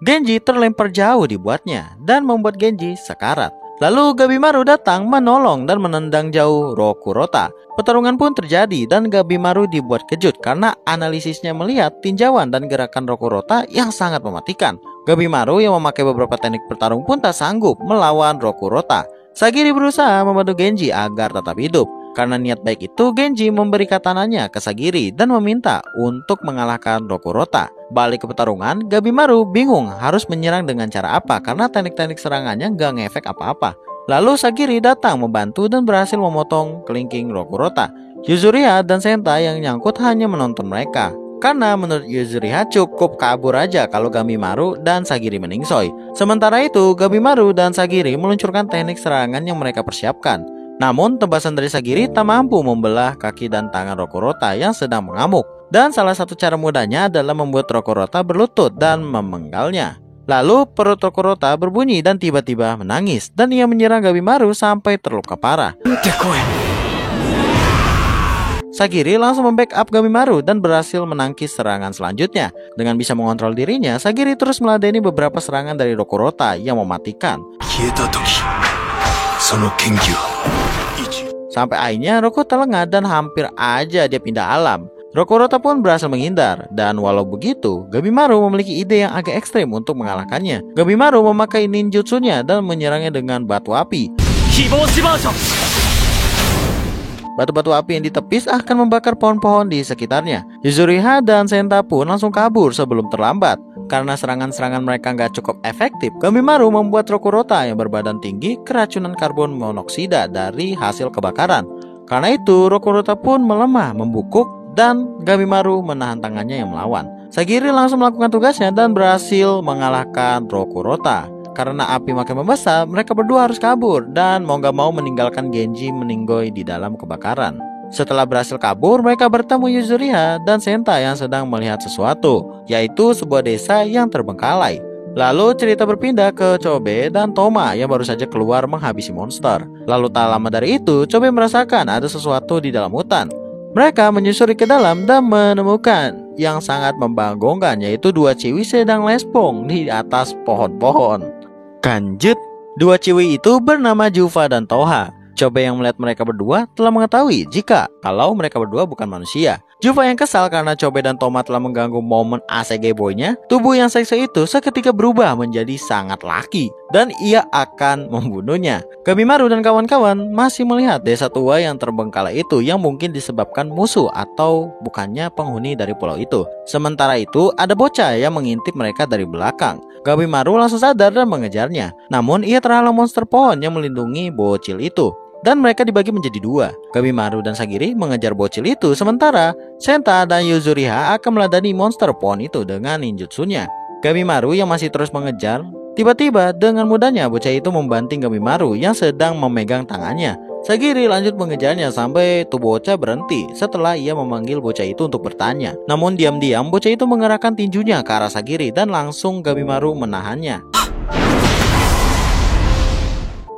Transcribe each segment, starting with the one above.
Genji terlempar jauh dibuatnya dan membuat Genji sekarat. Lalu Gabimaru datang menolong dan menendang jauh Rokurota. Pertarungan pun terjadi dan Gabimaru dibuat kejut karena analisisnya melihat tinjauan dan gerakan Rokurota yang sangat mematikan. Gabimaru yang memakai beberapa teknik bertarung pun tak sanggup melawan Rokurota. Sagiri berusaha membantu Genji agar tetap hidup. Karena niat baik itu, Genji memberi katananya ke Sagiri dan meminta untuk mengalahkan Rokurota. Balik ke pertarungan, Gabimaru bingung harus menyerang dengan cara apa karena teknik-teknik serangannya gak ngefek apa-apa. Lalu Sagiri datang membantu dan berhasil memotong kelingking Rokurota. Yuzuriha dan Senta yang nyangkut hanya menonton mereka. Karena menurut Yuzuriha cukup kabur aja kalau Gabimaru dan Sagiri meningsoi. Sementara itu, Gabimaru dan Sagiri meluncurkan teknik serangan yang mereka persiapkan. Namun tebasan dari Sagiri tak mampu membelah kaki dan tangan Rokurota yang sedang mengamuk. Dan salah satu cara mudahnya adalah membuat Rokurota berlutut dan memenggalnya. Lalu perut Rokurota berbunyi dan tiba-tiba menangis. Dan ia menyerang Gabimaru sampai terluka parah. Sagiri langsung membackup Gabimaru dan berhasil menangkis serangan selanjutnya. Dengan bisa mengontrol dirinya, Sagiri terus meladeni beberapa serangan dari Rokurota yang mematikan. Sampai akhirnya Rokurota lengah dan hampir aja dia pindah alam. Rokurota pun berhasil menghindar. Dan walau begitu, Gabimaru memiliki ide yang agak ekstrim untuk mengalahkannya. Gabimaru memakai ninjutsunya dan menyerangnya dengan batu api. Batu-batu api yang ditepis akan membakar pohon-pohon di sekitarnya. Yuzuriha dan Senta pun langsung kabur sebelum terlambat. Karena serangan-serangan mereka nggak cukup efektif, Gabimaru membuat Rokurota yang berbadan tinggi keracunan karbon monoksida dari hasil kebakaran. Karena itu, Rokurota pun melemah, membungkuk, dan Gabimaru menahan tangannya yang melawan. Sagiri langsung melakukan tugasnya dan berhasil mengalahkan Rokurota. Karena api makin membesar, mereka berdua harus kabur dan mau gak mau meninggalkan Genji meninggoy di dalam kebakaran. Setelah berhasil kabur, mereka bertemu Yuzuriha dan Senta yang sedang melihat sesuatu, yaitu sebuah desa yang terbengkalai. Lalu cerita berpindah ke Chobe dan Toma yang baru saja keluar menghabisi monster. Lalu tak lama dari itu, Chobe merasakan ada sesuatu di dalam hutan. Mereka menyusuri ke dalam dan menemukan yang sangat membagongkan, yaitu dua ciwi sedang lespong di atas pohon-pohon. Kanjut, dua ciwi itu bernama Juva dan Toha. Chobe yang melihat mereka berdua telah mengetahui kalau mereka berdua bukan manusia. Juva yang kesal karena Chobe dan Toma telah mengganggu momen ACG boy-nya, tubuh yang seksi itu seketika berubah menjadi sangat laki dan ia akan membunuhnya. Gabimaru dan kawan-kawan masih melihat desa tua yang terbengkalai itu yang mungkin disebabkan musuh atau bukannya penghuni dari pulau itu. Sementara itu, ada bocah yang mengintip mereka dari belakang. Gabimaru langsung sadar dan mengejarnya. Namun ia terhalang monster pohon yang melindungi bocil itu. Dan mereka dibagi menjadi dua. Gabimaru dan Sagiri mengejar bocil itu, sementara Senta dan Yuzuriha akan meladani monster pohon itu dengan ninjutsunya. Gabimaru yang masih terus mengejar, tiba-tiba dengan mudahnya bocah itu membanting Gabimaru yang sedang memegang tangannya. Sagiri lanjut mengejarnya sampai tuh bocah berhenti setelah ia memanggil bocah itu untuk bertanya. Namun diam-diam bocah itu mengerahkan tinjunya ke arah Sagiri dan langsung Gabimaru menahannya.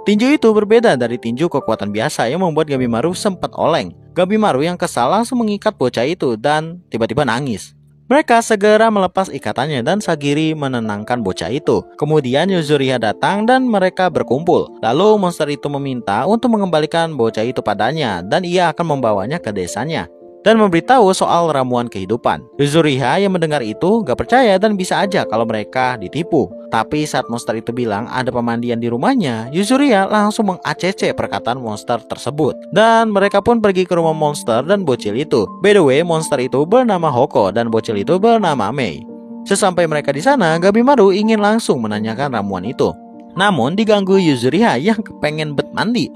Tinju itu berbeda dari tinju kekuatan biasa yang membuat Gabimaru sempat oleng. Gabimaru yang kesal langsung mengikat bocah itu dan tiba-tiba nangis. Mereka segera melepas ikatannya dan Sagiri menenangkan bocah itu. Kemudian Yuzuriha datang dan mereka berkumpul. Lalu monster itu meminta untuk mengembalikan bocah itu padanya dan ia akan membawanya ke desanya dan memberitahu soal ramuan kehidupan. Yuzuriha yang mendengar itu gak percaya dan bisa aja kalau mereka ditipu. Tapi saat monster itu bilang ada pemandian di rumahnya, Yuzuriha langsung meng-ACC perkataan monster tersebut. Dan mereka pun pergi ke rumah monster dan bocil itu. By the way, monster itu bernama Hoko dan bocil itu bernama Mei. Sesampai mereka di sana, Gabimaru ingin langsung menanyakan ramuan itu. Namun diganggu Yuzuriha yang kepengen mandi.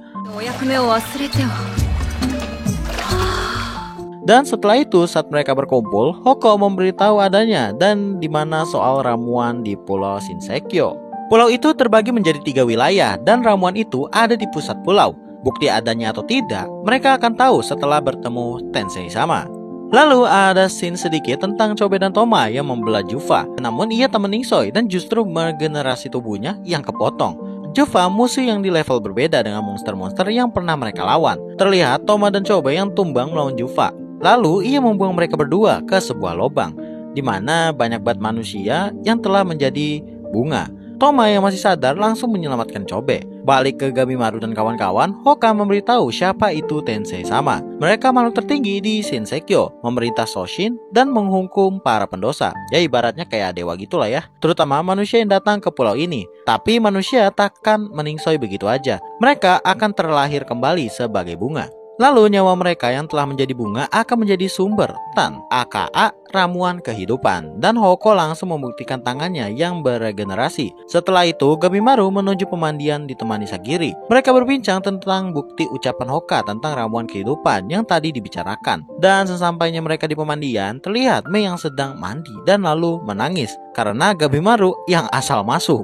Dan setelah itu saat mereka berkumpul, Hoko memberitahu adanya dan dimana soal ramuan di Pulau Shinseikyo. Pulau itu terbagi menjadi 3 wilayah dan ramuan itu ada di pusat pulau. Bukti adanya atau tidak, mereka akan tahu setelah bertemu Tensei sama. Lalu ada scene sedikit tentang Chobe dan Toma yang membelah Juva. Namun ia tak meningsoi dan justru meregenerasi tubuhnya yang kepotong. Juva musuh yang di level berbeda dengan monster-monster yang pernah mereka lawan. Terlihat Toma dan Chobe yang tumbang melawan Juva. Lalu ia membuang mereka berdua ke sebuah lubang di mana banyak banget manusia yang telah menjadi bunga. Toma yang masih sadar langsung menyelamatkan Chobe. Balik ke Gamimaru dan kawan-kawan, Hoka memberitahu siapa itu Tensei Sama. Mereka makhluk tertinggi di Shinseikyo, memerintah Shoshin dan menghukum para pendosa. Ya ibaratnya kayak dewa gitulah ya. Terutama manusia yang datang ke pulau ini. Tapi manusia takkan meningsoi begitu aja. Mereka akan terlahir kembali sebagai bunga. Lalu nyawa mereka yang telah menjadi bunga akan menjadi sumber Tan, aka ramuan kehidupan. Dan Hoko langsung membuktikan tangannya yang beregenerasi. Setelah itu Gamimaru menuju pemandian ditemani Sagiri. Mereka berbincang tentang bukti ucapan Hoka tentang ramuan kehidupan yang tadi dibicarakan. Dan sesampainya mereka di pemandian, terlihat Mei yang sedang mandi dan lalu menangis karena Gamimaru yang asal masuk.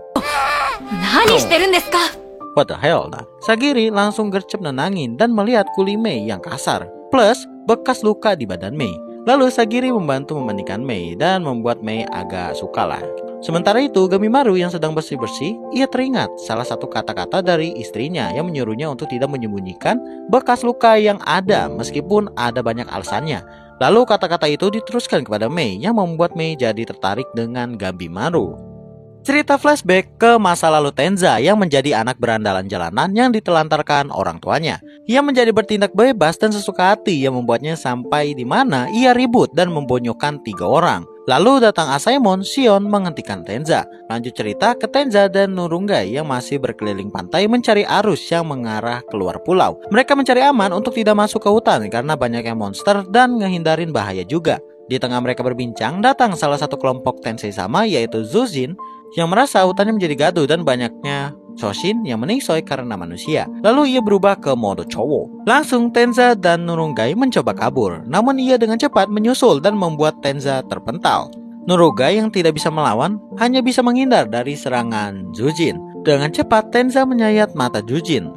Nani shiteru desu ka? What the hell? Nah, Sagiri langsung gercep nenangin dan melihat kulit Mei yang kasar, plus bekas luka di badan Mei. Lalu Sagiri membantu memandikan Mei dan membuat Mei agak suka lah. Sementara itu Gamimaru yang sedang bersih-bersih, ia teringat salah satu kata-kata dari istrinya yang menyuruhnya untuk tidak menyembunyikan bekas luka yang ada meskipun ada banyak alasannya. Lalu kata-kata itu diteruskan kepada Mei yang membuat Mei jadi tertarik dengan Gamimaru. Cerita flashback ke masa lalu Tenza yang menjadi anak berandalan jalanan yang ditelantarkan orang tuanya. Ia menjadi bertindak bebas dan sesuka hati yang membuatnya sampai di mana ia ribut dan membonyokkan 3 orang. Lalu datang Asaemon, Shion menghentikan Tenza. Lanjut cerita ke Tenza dan Nurungai yang masih berkeliling pantai mencari arus yang mengarah keluar pulau. Mereka mencari aman untuk tidak masuk ke hutan karena banyaknya monster dan ngehindarin bahaya juga. Di tengah mereka berbincang, datang salah satu kelompok Tensei Sama yaitu Zujin yang merasa hutannya menjadi gaduh dan banyaknya Shoshin yang meningsoi karena manusia. Lalu ia berubah ke mode cowok. Langsung Tenza dan Nurungai mencoba kabur, namun ia dengan cepat menyusul dan membuat Tenza terpental. Nurungai yang tidak bisa melawan hanya bisa menghindar dari serangan Zujin. Dengan cepat Tenza menyayat mata Zujin.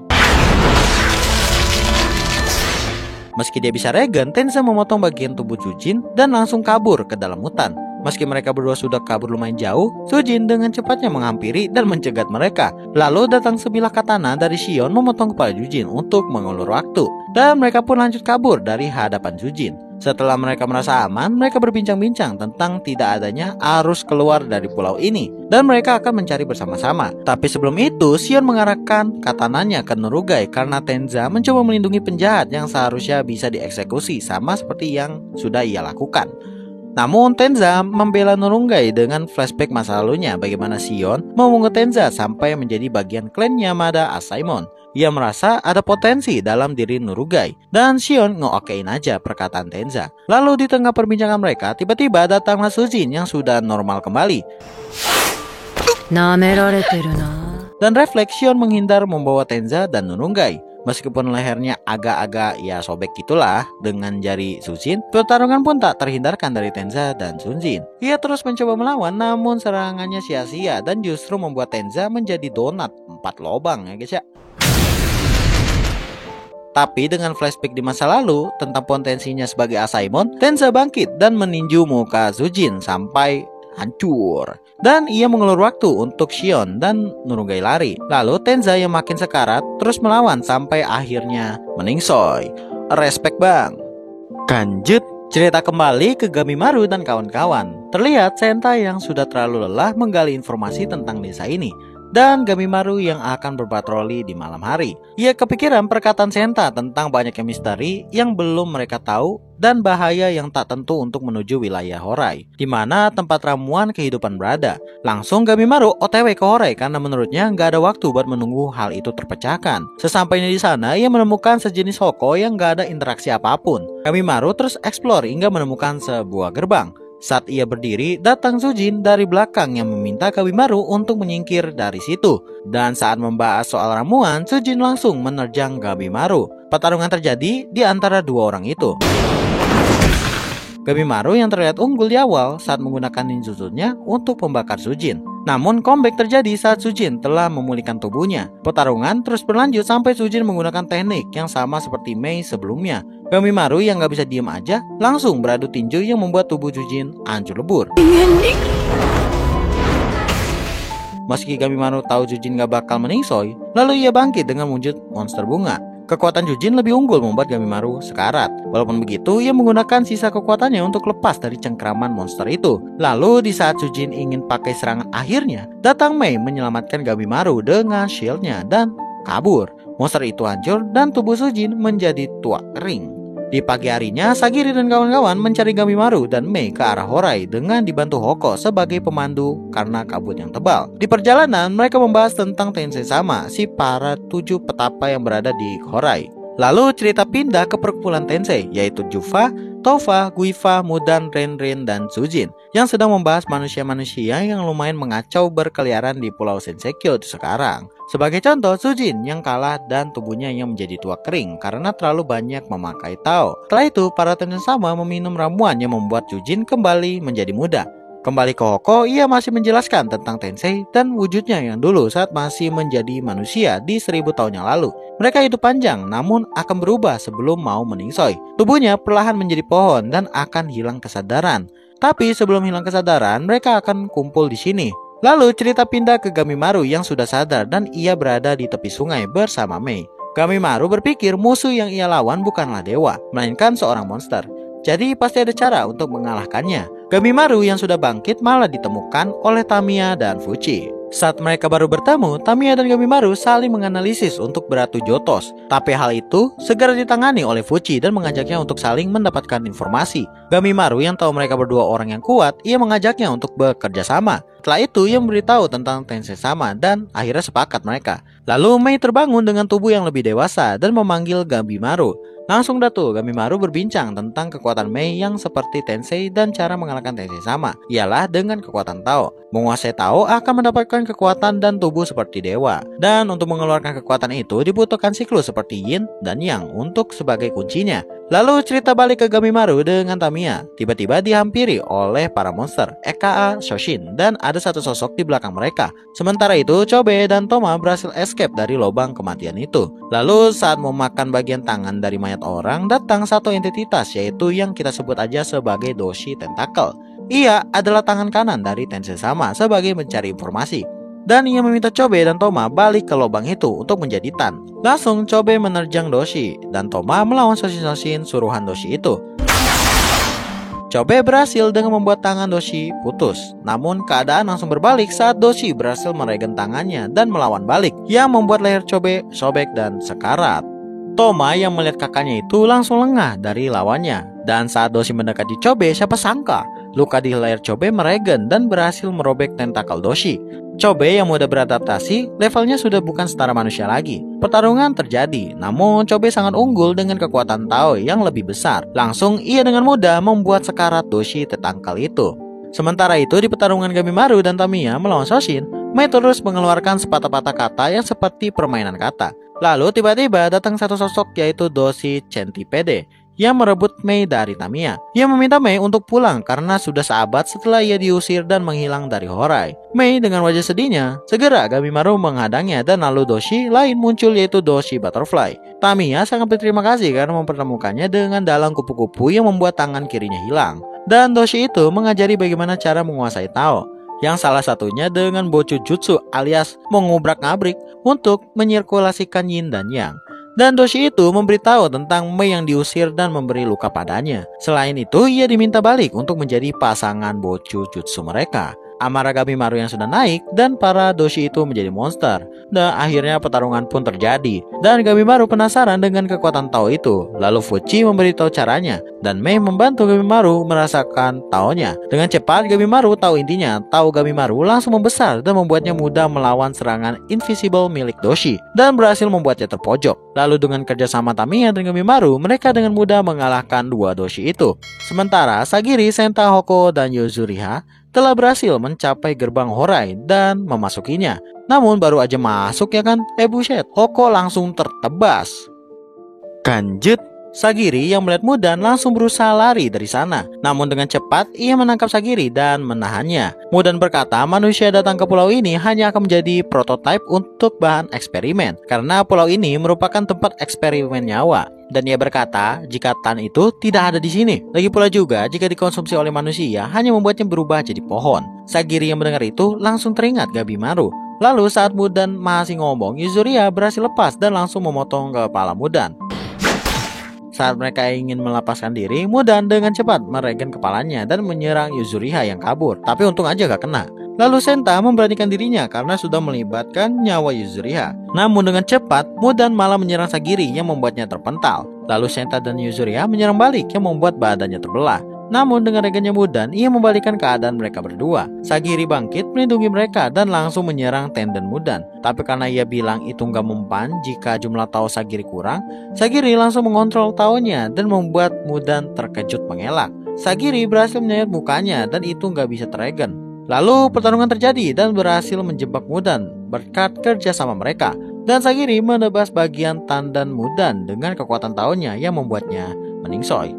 Meski dia bisa regen, Tenza memotong bagian tubuh Zujin dan langsung kabur ke dalam hutan. Meski mereka berdua sudah kabur lumayan jauh, Zujin dengan cepatnya menghampiri dan mencegat mereka. Lalu datang sebilah katana dari Shion memotong kepala Zujin untuk mengulur waktu. Dan mereka pun lanjut kabur dari hadapan Zujin. Setelah mereka merasa aman, mereka berbincang-bincang tentang tidak adanya arus keluar dari pulau ini. Dan mereka akan mencari bersama-sama. Tapi sebelum itu, Shion mengarahkan katananya ke Nurungai karena Tenza mencoba melindungi penjahat yang seharusnya bisa dieksekusi sama seperti yang sudah ia lakukan. Namun Tenza membela Nurungai dengan flashback masa lalunya bagaimana Shion memungut Tenza sampai menjadi bagian klan Yamada Asaemon. Ia merasa ada potensi dalam diri Nurungai dan Shion nge-okein aja perkataan Tenza. Lalu di tengah perbincangan mereka tiba-tiba datanglah Zujin yang sudah normal kembali. Dan refleks Shion menghindar membawa Tenza dan Nurungai. Meskipun lehernya agak-agak ya sobek gitulah dengan jari Zujin, pertarungan pun tak terhindarkan dari Tenza dan Zujin. Ia terus mencoba melawan namun serangannya sia-sia dan justru membuat Tenza menjadi donat 4 lobang ya guys ya. Tapi dengan flashback di masa lalu tentang potensinya sebagai Asaemon, Tenza bangkit dan meninju muka Zujin sampai hancur. Dan ia mengulur waktu untuk Shion dan Nurungai lari. Lalu Tenza yang makin sekarat terus melawan sampai akhirnya meningsoi. Respect bang. Lanjut cerita kembali ke Gamimaru dan kawan-kawan. Terlihat Senta yang sudah terlalu lelah menggali informasi tentang desa ini. Dan Gamimaru yang akan berpatroli di malam hari. Ia kepikiran perkataan Senta tentang banyaknya misteri yang belum mereka tahu dan bahaya yang tak tentu untuk menuju wilayah Horai, di mana tempat ramuan kehidupan berada. Langsung Gamimaru OTW ke Horai karena menurutnya nggak ada waktu buat menunggu hal itu terpecahkan. Sesampainya di sana, ia menemukan sejenis Hoko yang nggak ada interaksi apapun. Gamimaru terus explore hingga menemukan sebuah gerbang. Saat ia berdiri, datang Zujin dari belakang yang meminta Gamimaru untuk menyingkir dari situ. Dan saat membahas soal ramuan, Zujin langsung menerjang Gamimaru. Pertarungan terjadi di antara 2 orang itu. Gamimaru yang terlihat unggul di awal saat menggunakan ninjutsunya untuk membakar Zujin. Namun comeback terjadi saat Zujin telah memulihkan tubuhnya. Pertarungan terus berlanjut sampai Zujin menggunakan teknik yang sama seperti Mei sebelumnya. Gamimaru yang gak bisa diem aja langsung beradu tinju yang membuat tubuh Zujin hancur lebur. Meski Gamimaru tahu Zujin gak bakal meningsoi, lalu ia bangkit dengan wujud monster bunga. Kekuatan Jujin lebih unggul membuat Gamimaru sekarat. Walaupun begitu, ia menggunakan sisa kekuatannya untuk lepas dari cengkraman monster itu. Lalu di saat Jujin ingin pakai serangan akhirnya, datang Mei menyelamatkan Gamimaru dengan shieldnya dan kabur. Monster itu hancur dan tubuh Jujin menjadi tuak kering. Di pagi harinya, Sagiri dan kawan-kawan mencari Gamimaru dan Mei ke arah Horai dengan dibantu Hoko sebagai pemandu karena kabut yang tebal. Di perjalanan, mereka membahas tentang Tensei Sama, si para 7 petapa yang berada di Horai. Lalu cerita pindah ke perkumpulan Tensei, yaitu Jufa, Tofa, Guifa, Mudan, Renrin, dan Sujin yang sedang membahas manusia-manusia yang lumayan mengacau berkeliaran di Pulau Sensekyo sekarang. Sebagai contoh, Sujin yang kalah dan tubuhnya yang menjadi tua kering karena terlalu banyak memakai Tao. Setelah itu, para Tensei Sama meminum ramuan yang membuat Sujin kembali menjadi muda. Kembali ke Hoko, ia masih menjelaskan tentang Tensei dan wujudnya yang dulu saat masih menjadi manusia di 1000 tahun yang lalu. Mereka hidup panjang namun akan berubah sebelum mau meningsoi. Tubuhnya perlahan menjadi pohon dan akan hilang kesadaran. Tapi sebelum hilang kesadaran, mereka akan kumpul di sini. Lalu cerita pindah ke Gamimaru yang sudah sadar dan ia berada di tepi sungai bersama Mei. Gamimaru berpikir musuh yang ia lawan bukanlah dewa, melainkan seorang monster. Jadi pasti ada cara untuk mengalahkannya. Gamimaru yang sudah bangkit malah ditemukan oleh Tamiya dan Fuchi. Saat mereka baru bertemu, Tamiya dan Gamimaru saling menganalisis untuk beradu jotos. Tapi hal itu segera ditangani oleh Fuchi dan mengajaknya untuk saling mendapatkan informasi. Gamimaru yang tahu mereka berdua orang yang kuat, ia mengajaknya untuk bekerja sama. Setelah itu, ia memberitahu tentang Tensei Sama dan akhirnya sepakat mereka. Lalu Mei terbangun dengan tubuh yang lebih dewasa dan memanggil Gamimaru. Langsung dah tuh Gamimaru berbincang tentang kekuatan Mei yang seperti Tensei dan cara mengalahkan Tensei Sama, ialah dengan kekuatan Tao. Menguasai Tao akan mendapatkan kekuatan dan tubuh seperti dewa. Dan untuk mengeluarkan kekuatan itu dibutuhkan siklus seperti Yin dan Yang untuk sebagai kuncinya. Lalu cerita balik ke Gamimaru dengan Tamiya. Tiba-tiba dihampiri oleh para monster, aka Shoshin, dan ada satu sosok di belakang mereka. Sementara itu, Chobe dan Toma berhasil escape dari lubang kematian itu. Lalu saat memakan bagian tangan dari mayat orang, datang satu entitas, yaitu yang kita sebut aja sebagai Doshi Tentacle. Ia adalah tangan kanan dari Tensei Sama sebagai mencari informasi. Dan ia meminta Chobe dan Toma balik ke lubang itu untuk menjadi Tan. Langsung Chobe menerjang Doshi dan Toma melawan Shoshin suruhan Doshi itu. Chobe berhasil dengan membuat tangan Doshi putus. Namun keadaan langsung berbalik saat Doshi berhasil meregen tangannya dan melawan balik, yang membuat leher Chobe sobek dan sekarat. Toma yang melihat kakaknya itu langsung lengah dari lawannya. Dan saat Doshi mendekati Chobe, siapa sangka luka di leher Chobe meregen dan berhasil merobek tentakel Doshi. Chobe yang mudah beradaptasi, levelnya sudah bukan setara manusia lagi. Pertarungan terjadi, namun Chobe sangat unggul dengan kekuatan Tao yang lebih besar. Langsung ia dengan mudah membuat sekarat Doshi Tentacle itu. Sementara itu di pertarungan Gamimaru dan Tamiya melawan Shoshin, Mei terus mengeluarkan sepatah-patah kata yang seperti permainan kata. Lalu tiba-tiba datang satu sosok yaitu Doshi Centipede yang merebut Mei dari Tamiya. Ia meminta Mei untuk pulang karena sudah seabad setelah ia diusir dan menghilang dari Horai. Mei dengan wajah sedihnya, segera Gamimaru menghadangnya dan lalu Doshi lain muncul yaitu Doshi Butterfly. Tamiya sangat berterima kasih karena mempertemukannya dengan dalang kupu-kupu yang membuat tangan kirinya hilang. Dan Doshi itu mengajari bagaimana cara menguasai Tao, yang salah satunya dengan Bochu Jutsu alias mengubrak-ngabrik untuk menyirkulasikan Yin dan Yang. Dan Doshi itu memberitahu tentang Mei yang diusir dan memberi luka padanya. Selain itu, ia diminta balik untuk menjadi pasangan Bochu Jutsu mereka. Amarah Gamimaru yang sudah naik dan para Doshi itu menjadi monster. Dan akhirnya pertarungan pun terjadi. Dan Gamimaru penasaran dengan kekuatan Tao itu. Lalu Fuchi memberitahu caranya. Dan Mei membantu Gamimaru merasakan Tao-nya. Dengan cepat Gamimaru tahu intinya. Tao Gamimaru langsung membesar dan membuatnya mudah melawan serangan invisible milik Doshi. Dan berhasil membuatnya terpojok. Lalu dengan kerjasama Tamiya dan Gamimaru, mereka dengan mudah mengalahkan dua Doshi itu. Sementara Sagiri, Senta, Hoko, dan Yuzuriha telah berhasil mencapai gerbang Horai dan memasukinya. Namun baru aja masuk ya kan, buset, Hoko langsung tertebas. Kanjut, Sagiri yang melihat Mudan langsung berusaha lari dari sana. Namun dengan cepat ia menangkap Sagiri dan menahannya. Mudan berkata manusia datang ke pulau ini hanya akan menjadi prototipe untuk bahan eksperimen, karena pulau ini merupakan tempat eksperimen nyawa. Dan ia berkata jika Tan itu tidak ada di sini. Lagi pula juga jika dikonsumsi oleh manusia hanya membuatnya berubah jadi pohon. Sagiri yang mendengar itu langsung teringat Gamimaru. Lalu saat Mudan masih ngomong, Yuzuriha berhasil lepas dan langsung memotong kepala Mudan. Saat mereka ingin melepaskan diri, Mudan dengan cepat meregen kepalanya dan menyerang Yuzuriha yang kabur. Tapi untung aja gak kena. Lalu Senta memberanikan dirinya karena sudah melibatkan nyawa Yuzuriha. Namun dengan cepat, Mudan malah menyerang Sagiri yang membuatnya terpental. Lalu Senta dan Yuzuriha menyerang balik yang membuat badannya terbelah. Namun dengan regennya Mudan, ia membalikkan keadaan mereka berdua. Sagiri bangkit melindungi mereka dan langsung menyerang tendon Mudan. Tapi karena ia bilang itu nggak mempan jika jumlah Tao Sagiri kurang, Sagiri langsung mengontrol Tao-nya dan membuat Mudan terkejut mengelak. Sagiri berhasil menyayat mukanya dan itu nggak bisa teregen. Lalu pertarungan terjadi dan berhasil menjebak Mudan berkat kerja sama mereka. Dan Sagiri menebas bagian tandan Mudan dengan kekuatan Tao-nya yang membuatnya meningsoy.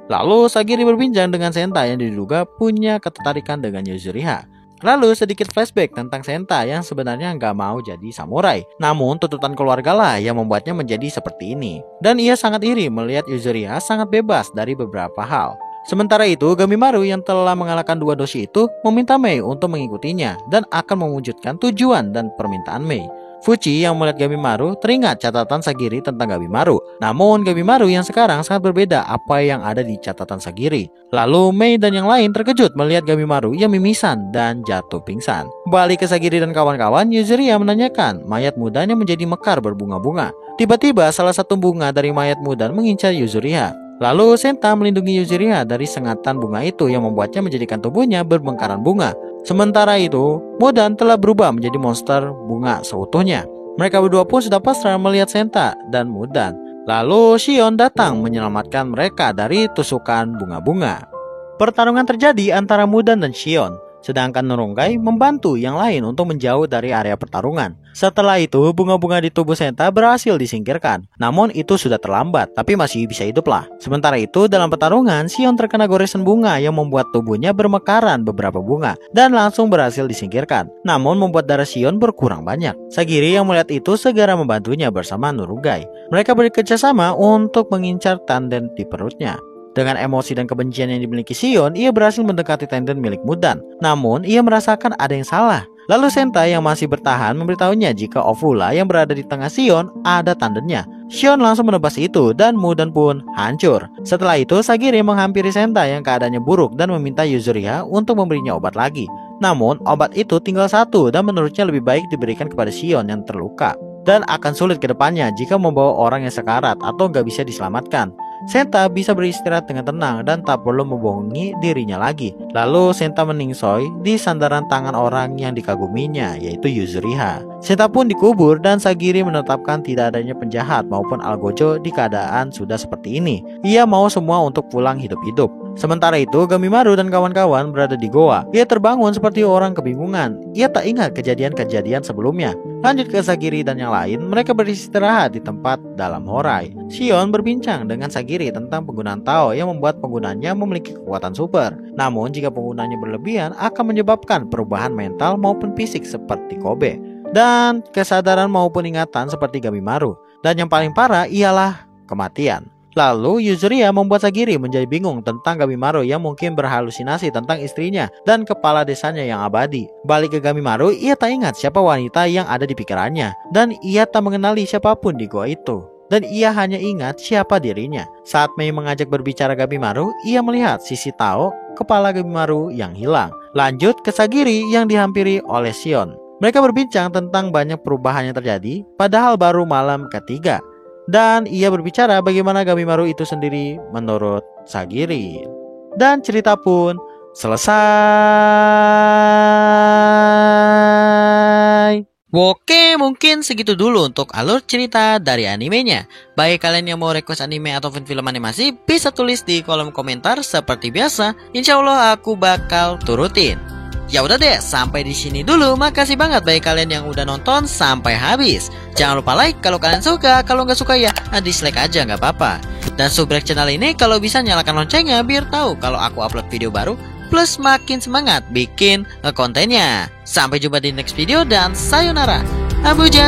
Lalu Sagiri berbincang dengan Senta yang diduga punya ketertarikan dengan Yuzuriha. Lalu sedikit flashback tentang Senta yang sebenarnya nggak mau jadi samurai. Namun tuntutan keluarga lah yang membuatnya menjadi seperti ini. Dan ia sangat iri melihat Yuzuriha sangat bebas dari beberapa hal. Sementara itu Gamimaru yang telah mengalahkan dua doshi itu meminta Mei untuk mengikutinya dan akan mewujudkan tujuan dan permintaan Mei. Fuchi yang melihat Gamimaru teringat catatan Sagiri tentang Gamimaru. Namun Gamimaru yang sekarang sangat berbeda apa yang ada di catatan Sagiri. Lalu Mei dan yang lain terkejut melihat Gamimaru yang mimisan dan jatuh pingsan. Balik ke Sagiri dan kawan-kawan, Yuzuriha menanyakan mayat Mudan yang menjadi mekar berbunga-bunga. Tiba-tiba salah satu bunga dari mayat Mudan mengincar Yuzuriha. Lalu Senta melindungi Yuzuriha dari sengatan bunga itu yang membuatnya menjadikan tubuhnya berbengkaran bunga. Sementara itu, Mudan telah berubah menjadi monster bunga seutuhnya. Mereka berdua pun sudah pasrah melihat Senta dan Mudan. Lalu Shion datang menyelamatkan mereka dari tusukan bunga-bunga. Pertarungan terjadi antara Mudan dan Shion. Sedangkan Nurunggai membantu yang lain untuk menjauh dari area pertarungan. Setelah itu, bunga-bunga di tubuh Senta berhasil disingkirkan. Namun itu sudah terlambat, tapi masih bisa hidup lah. Sementara itu, dalam pertarungan, Shion terkena goresan bunga yang membuat tubuhnya bermekaran beberapa bunga dan langsung berhasil disingkirkan. Namun membuat darah Shion berkurang banyak. Sagiri yang melihat itu segera membantunya bersama Nurunggai. Mereka bekerja sama untuk mengincar tanden di perutnya. Dengan emosi dan kebencian yang dimiliki Shion, ia berhasil mendekati tendon milik Mudan. Namun, ia merasakan ada yang salah. Lalu Senta yang masih bertahan memberitahunya jika ovula yang berada di tengah Shion ada tandemnya. Shion langsung menebas itu dan Mudan pun hancur. Setelah itu, Sagiri menghampiri Senta yang keadaannya buruk dan meminta Yuzuriha untuk memberinya obat lagi. Namun, obat itu tinggal satu dan menurutnya lebih baik diberikan kepada Shion yang terluka. Dan akan sulit ke depannya jika membawa orang yang sekarat atau nggak bisa diselamatkan. Senta bisa beristirahat dengan tenang dan tak perlu membohongi dirinya lagi. Lalu Senta meningsoy di sandaran tangan orang yang dikaguminya, yaitu Yuzuriha. Senta pun dikubur dan Sagiri menetapkan tidak adanya penjahat maupun Algojo di keadaan sudah seperti ini. Ia mau semua untuk pulang hidup-hidup. Sementara itu, Gamimaru dan kawan-kawan berada di goa. Ia terbangun seperti orang kebingungan. Ia tak ingat kejadian-kejadian sebelumnya. Lanjut ke Sagiri dan yang lain, mereka beristirahat di tempat dalam Horai. Shion berbincang dengan Sagiri tentang penggunaan Tao yang membuat penggunanya memiliki kekuatan super. Namun, jika penggunanya berlebihan akan menyebabkan perubahan mental maupun fisik seperti Kobe. Dan kesadaran maupun ingatan seperti Gamimaru. Dan yang paling parah ialah kematian. Lalu Yuzuriha membuat Sagiri menjadi bingung tentang Gamimaru yang mungkin berhalusinasi tentang istrinya dan kepala desanya yang abadi. Balik ke Gamimaru, ia tak ingat siapa wanita yang ada di pikirannya. Dan ia tak mengenali siapapun di goa itu. Dan ia hanya ingat siapa dirinya. Saat Mei mengajak berbicara Gamimaru, ia melihat sisi Tao kepala Gamimaru yang hilang. Lanjut ke Sagiri yang dihampiri oleh Shion. Mereka berbincang tentang banyak perubahan yang terjadi, padahal baru malam ketiga. Dan ia berbicara bagaimana Gamimaru itu sendiri menurut Sagiri. Dan cerita pun selesai. Oke, mungkin segitu dulu untuk alur cerita dari animenya. Bagi kalian yang mau request anime atau film animasi, bisa tulis di kolom komentar seperti biasa. Insya Allah aku bakal turutin. Ya udah deh, sampai di sini dulu. Makasih banget bagi kalian yang udah nonton sampai habis. Jangan lupa like kalau kalian suka. Kalau nggak suka ya dislike aja, nggak apa-apa. Dan subscribe channel ini kalau bisa nyalakan loncengnya biar tahu kalau aku upload video baru. Plus makin semangat bikin kontennya. Sampai jumpa di next video dan sayonara. Abuja.